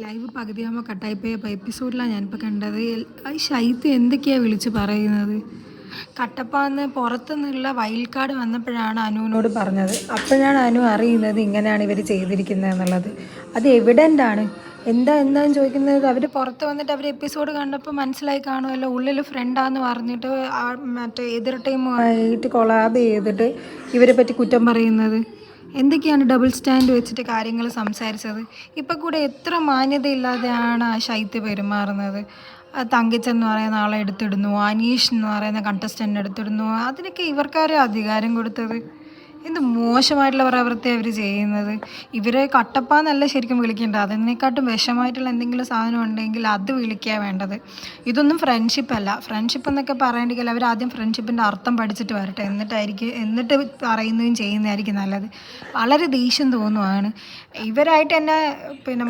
Live പകുതിയാകുമ്പോൾ കട്ടായിപ്പോയ എപ്പിസോഡിലാണ് ഞാനിപ്പോൾ കണ്ടത്. ഈ ഷൈത്ത് എന്തൊക്കെയാണ് വിളിച്ച് പറയുന്നത്. കട്ടപ്പാന്ന് പുറത്തുനിന്നുള്ള വൈൽഡ് കാർഡ് വന്നപ്പോഴാണ് അനുവിനോട് പറഞ്ഞത്. അപ്പോഴാണ് അനു അറിയുന്നത് ഇങ്ങനെയാണ് ഇവർ ചെയ്തിരിക്കുന്നത് എന്നുള്ളത്. അത് എവിഡൻ്റ് ആണ്. എന്താന്ന് ചോദിക്കുന്നത്. അവർ പുറത്ത് വന്നിട്ട് അവർ എപ്പിസോഡ് കണ്ടപ്പോൾ മനസ്സിലായി കാണുമല്ലോ, ഉള്ളിൽ ഫ്രണ്ടാന്ന് പറഞ്ഞിട്ട് മറ്റേ എതിർ ടീമുമായിട്ട് കൊളാബ് ചെയ്തിട്ട് ഇവരെ പറ്റി കുറ്റം പറയുന്നത്. എന്തൊക്കെയാണ് ഡബിൾ സ്റ്റാൻഡ് വെച്ചിട്ട് കാര്യങ്ങൾ സംസാരിച്ചത്. ഇപ്പം കൂടെ എത്ര മാന്യതയില്ലാതെയാണ് ആ ഷൈത്ത് പെരുമാറുന്നത്. തങ്കച്ചെന്ന് പറയുന്ന ആളെ എടുത്തിടുന്നു, അനീഷ് എന്ന് പറയുന്ന കണ്ടസ്റ്റൻ്റ് എടുത്തിടുന്നു. അതിനൊക്കെ ഇവർക്കാരെ അധികാരം കൊടുത്തത്. എന്ത് മോശമായിട്ടുള്ള പ്രവൃത്തിയാണ് അവർ ചെയ്യുന്നത്. ഇവരെ കട്ടപ്പാന്നല്ല ശരിക്കും വിളിക്കേണ്ടത്. അതിനേക്കാട്ടും വിഷമായിട്ടുള്ള എന്തെങ്കിലും സാധനം ഉണ്ടെങ്കിൽ അത് വിളിക്കുക വേണ്ടത്. ഇതൊന്നും ഫ്രണ്ട്ഷിപ്പല്ല. ഫ്രണ്ട്ഷിപ്പ് എന്നൊക്കെ പറയണമെങ്കിൽ അവർ ആദ്യം ഫ്രണ്ട്ഷിപ്പിൻ്റെ അർത്ഥം പഠിച്ചിട്ട് വരട്ടെ, എന്നിട്ട് പറയുന്നതും ചെയ്യുന്നതായിരിക്കും നല്ലത്. വളരെ ദേഷ്യം തോന്നുവാണ് ഇവരായിട്ട് തന്നെ. പിന്നെ